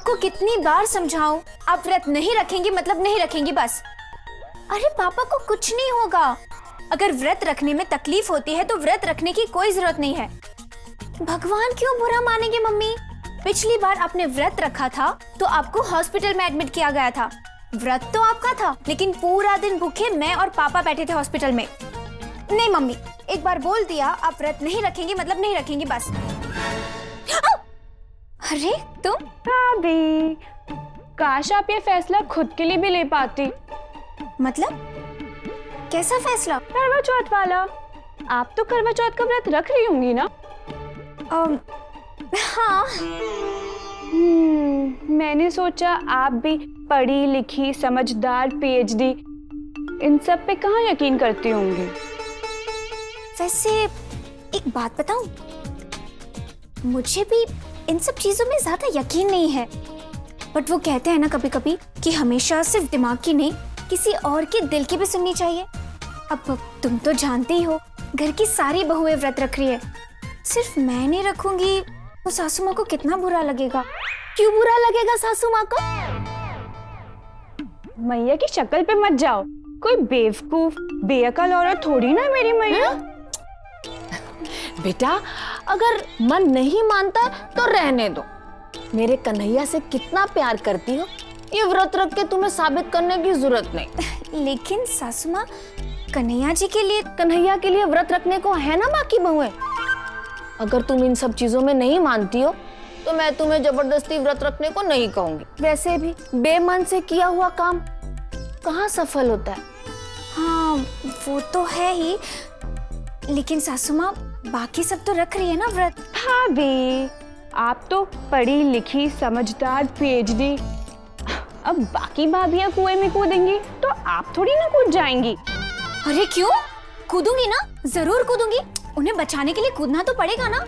आपको कितनी बार समझाऊं, आप व्रत नहीं रखेंगी मतलब नहीं रखेंगी बस। अरे पापा को कुछ नहीं होगा। अगर व्रत रखने में तकलीफ होती है तो व्रत रखने की कोई जरूरत नहीं है। भगवान क्यों बुरा मानेंगे मम्मी? पिछली बार आपने व्रत रखा था तो आपको हॉस्पिटल में एडमिट किया गया था। व्रत तो आपका था लेकिन पूरा दिन भूखे मैं और पापा बैठे थे हॉस्पिटल में। नहीं मम्मी, एक बार बोल दिया आप व्रत नहीं रखेंगी मतलब नहीं रखेंगी बस। अरे तुम भाभी, काश आप ये फैसला खुद के लिए भी ले पाती। मतलब कैसा फैसला? करवा चौथ वाला। आप तो करवा चौथ का व्रत रख रही होंगी ना? हाँ। मैंने सोचा आप भी पढ़ी लिखी समझदार पीएचडी इन सब पे कहाँ यकीन करती होंगी। वैसे एक बात बताऊं, मुझे भी इन सब चीजों में ज्यादा यकीन नहीं है, बट वो कहते हैं ना कभी कभी कि हमेशा सिर्फ दिमाग की नहीं किसी और के दिल की भी सुननी चाहिए। अब तुम तो जानती ही हो घर की सारी बहुएं व्रत रख रही है, सिर्फ मैं नहीं रखूंगी तो सासू माँ को कितना बुरा लगेगा। क्यों बुरा लगेगा सासू माँ को? मैया की शक्ल पे मत जाओ, कोई बेवकूफ बेअकल औरत थोड़ी ना मेरी मैया। बेटा अगर मन नहीं मानता तो रहने दो। मेरे कन्हैया से कितना प्यार करती हो, ये व्रत रख के तुम्हें साबित करने की जरूरत नहीं। लेकिन सासू माँ, कन्हैया जी के लिए, कन्हैया के लिए व्रत रखने को है ना बाकी बहुएं। अगर तुम इन सब चीजों में नहीं मानती हो तो मैं तुम्हें जबरदस्ती व्रत रखने को नहीं कहूंगी। वैसे भी बेमन से किया हुआ काम कहाँ सफल होता है। हाँ वो तो है ही, लेकिन सासू माँ बाकी सब तो रख रही है ना व्रत। भाभी, आप तो पढ़ी लिखी समझदार पीएचडी, अब बाकी भाभियां कुएं में कूदेंगी तो आप थोड़ी ना कूद जाएंगी। अरे क्यों? कूदूंगी ना, जरूर कूदूंगी। उन्हें बचाने के लिए कूदना तो पड़ेगा ना।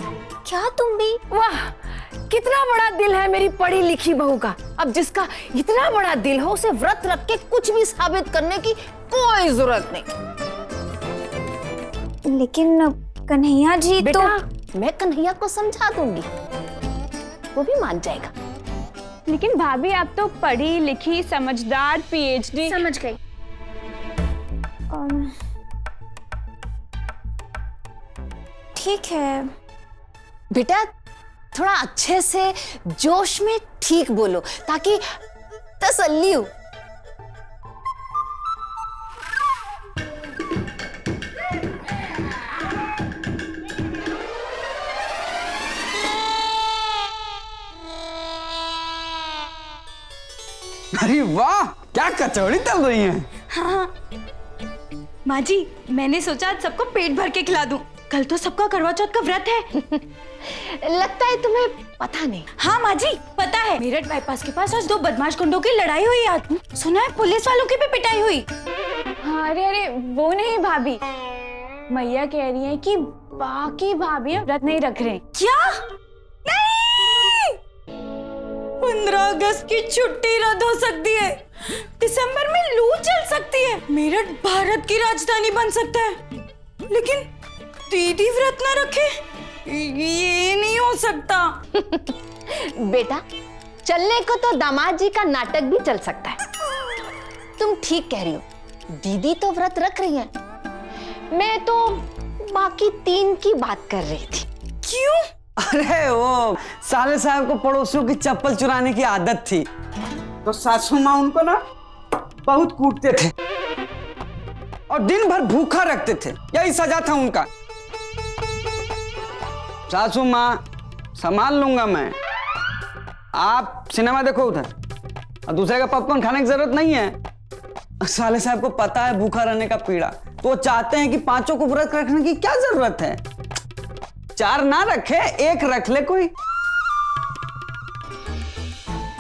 क्या तुम भी? वाह, कितना बड़ा दिल है मेरी पढ़ी लिखी बहू का। अब जिसका इतना बड़ा दिल हो उसे व्रत रख के कुछ भी साबित करने की कोई जरूरत नहीं। लेकिन कन्हैया जी बेटा, तो मैं कन्हैया को समझा दूंगी, वो भी मान जाएगा। लेकिन भाभी, आप तो पढ़ी लिखी समझदार पीएचडी। समझ गई। ठीक है बेटा, थोड़ा अच्छे से जोश में ठीक बोलो ताकि तसल्ली हो। अरे वाह, क्या कचौड़ी तल रही हैं। हाँ माँ जी, मैंने सोचा आज सबको पेट भर के खिला दूं। कल तो सबका करवा चौथ का व्रत है। लगता है तुम्हें पता नहीं। हाँ माँ जी पता है, मेरठ बाईपास के पास आज दो बदमाश गुंडों की लड़ाई हुई। आज सुना है पुलिस वालों की भी पिटाई हुई। हाँ, अरे वो नहीं भाभी, मैया कह रही है कि बाकी भाभियां व्रत नहीं रख रहे। क्या? नहीं, 15 अगस्त की छुट्टी रद्द हो सकती है, दिसंबर में लू चल सकती है, मेरठ भारत की राजधानी बन सकता है, लेकिन दीदी व्रत ना रखे, ये नहीं हो सकता। बेटा, चलने को तो दामाद जी का नाटक भी चल सकता है। तुम ठीक कह रही हो, दीदी तो व्रत रख रही है, मैं तो बाकी 3 की बात कर रही थी। क्यों? अरे वो साले साहब को पड़ोसियों की चप्पल चुराने की आदत थी, तो सासू माँ उनको ना बहुत कूटते थे और दिन भर भूखा रखते थे। यही सजा था उनका। सासू माँ, संभाल लूंगा मैं, आप सिनेमा देखो उधर, और दूसरे का पॉपकॉर्न खाने की जरूरत नहीं है। साले साहब को पता है भूखा रहने का पीड़ा, तो वो चाहते हैं कि 5 को व्रत रखने की क्या जरूरत है। 4 ना रखे, 1 रख ले कोई।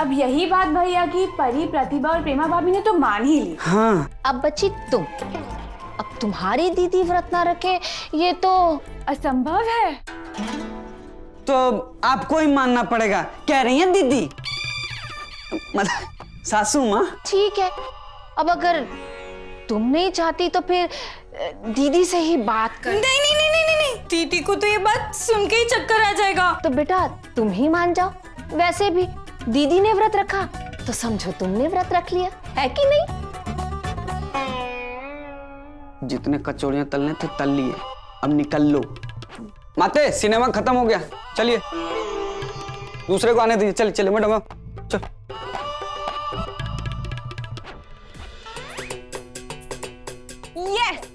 अब यही बात भैया की परी, प्रतिभा और प्रेमा भाभी ने तो मान ही ली। हाँ, अब बची तुम। अब तुम्हारी दीदी व्रत ना रखे ये तो असंभव है। तो आपको ही मानना पड़ेगा, कह रही हैं दीदी, मतलब सासू माँ। ठीक है, अब अगर तुम नहीं चाहती तो फिर दीदी से ही बात कर। नहीं नहीं नहीं नहीं नहीं, दीदी को तो ये बात सुन के ही चक्कर आ जाएगा। तो बेटा तुम ही मान जाओ। वैसे भी दीदी ने व्रत रखा तो समझो तुमने व्रत रख लिया, है कि नहीं? जितने कचौड़ियां तलने थे तल लिए, अब निकल लो। माते सिनेमा खत्म हो गया, चलिए दूसरे को आने दीजिए। चलिए चलिए मैडम, चल। यस,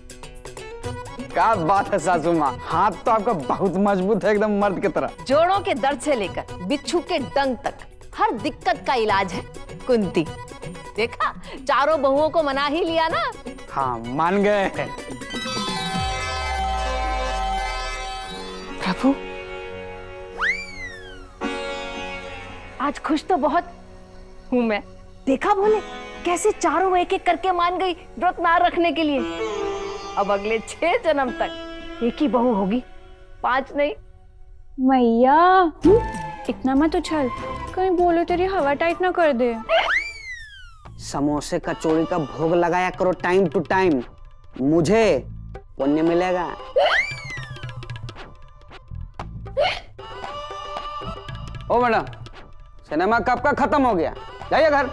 क्या बात है सासू माँ, हाथ तो आपका बहुत मजबूत है, एकदम मर्द की तरह। जोड़ों के दर्द से लेकर बिच्छू के डंग तक हर दिक्कत का इलाज है कुंती। देखा, चारों बहुओं को मना ही लिया ना। हाँ मान गए। प्रभु, आज खुश तो बहुत हूं मैं। देखा भोले, कैसे चारों एक एक करके मान गई व्रत ना रखने के लिए। अब अगले 6 जन्म तक एक ही बहू होगी, 5 नहीं। मैया इतना मत उछल, कहीं बोलो तेरी हवा टाइट ना कर दे। समोसे कचौड़ी का भोग लगाया करो टाइम टू टाइम, मुझे पुण्य मिलेगा। ओ मैडम, सिनेमा कब का खत्म हो गया, जाइए घर।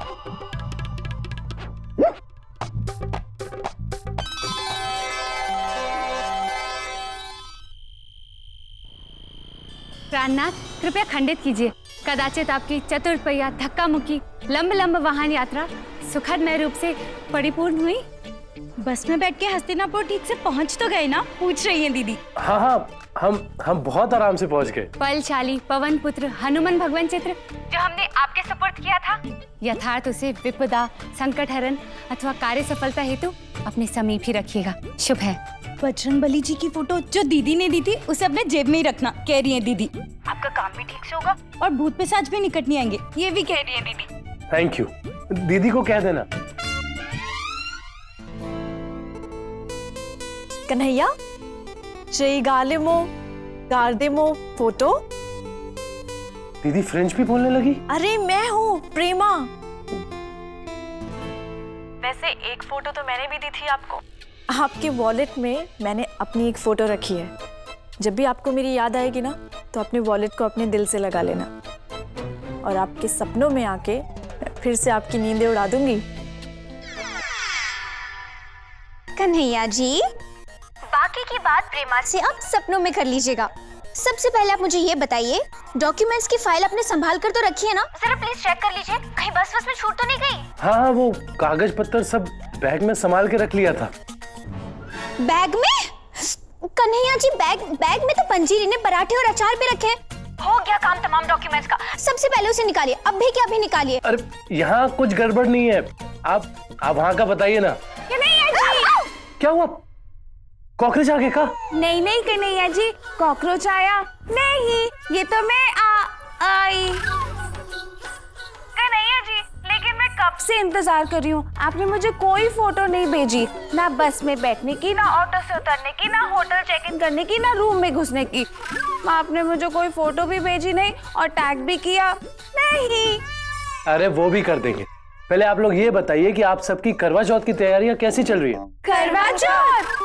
प्राणनाथ, कृपया खंडित कीजिए। कदाचित आपकी चतुर्पहिया धक्का मुक्की लंब लंब वाहन यात्रा सुखदमय रूप से परिपूर्ण हुई। बस में बैठ के हस्तिनापुर ठीक से पहुंच तो गए ना, पूछ रही हैं दीदी। हाँ, हम बहुत आराम से पहुंच गए। बलशाली पवन पुत्र हनुमान भगवान चित्र जो हमने आपके सुपुर्द किया था, यथार्थ उसे विपदा, संकट हरण अथवा कार्य सफलता हेतु अपने समीप ही रखिएगा, शुभ है। बजरंग बली जी की फोटो जो दीदी ने दी थी उसे अपने जेब में ही रखना, कह रही है दीदी। आपका काम भी ठीक से होगा और भूत पिशाच भी निकट नहीं आएंगे, ये भी कह रही है दीदी। थैंक यू, दीदी को कह देना। कन्हैया, जय गालेमो गार्देमो फोटो। दीदी फ्रेंच भी बोलने लगी। अरे मैं हूँ प्रेमा। वैसे एक फोटो तो मैंने भी दी थी आपको। आपके वॉलेट में मैंने अपनी एक फोटो रखी है। जब भी आपको मेरी याद आएगी ना, तो अपने वॉलेट को अपने दिल से लगा लेना, और आपके सपनों में आके फिर से आपकी नींदें उड़ा दूंगी। कन्हैया जी, बाकी की बात प्रेमा से आप सपनों में कर लीजिएगा। सबसे पहले आप मुझे ये बताइए, डॉक्यूमेंट्स की फाइल आपने संभाल कर तो रखी है ना? जरा प्लीज चेक कर लीजिए, कहीं बस में छूट तो नहीं गई। हाँ, वो कागज पत्तर सब बैग में संभाल के रख लिया था। बैग में? कन्हैया जी, बैग में तो पंजीरी ने पराठे और अचार भी रखे हैं। हो गया काम तमाम डॉक्यूमेंट्स का, सबसे पहले उसे निकालिए, अभी के अभी निकालिए। अरे यहाँ कुछ गड़बड़ नहीं है, आप वहाँ का बताइए ना। क्या हुआ, कॉकरोच आ गए का? नहीं नहीं कन्हैया जी, कॉकरोच आया नहीं, ये तो मैं आई। कन्हैया जी, लेकिन मैं कब से इंतजार कर रही हूँ, आपने मुझे कोई फोटो नहीं भेजी, ना बस में बैठने की, ना ऑटो से उतरने की, ना होटल चेक इन करने की, ना रूम में घुसने की। आपने मुझे कोई फोटो भी भेजी नहीं और टैग भी किया नहीं। अरे वो भी कर देंगे, पहले आप लोग ये बताइए कि आप सबकी करवा चौथ की तैयारियां कैसी चल रही है? करवा चौथ?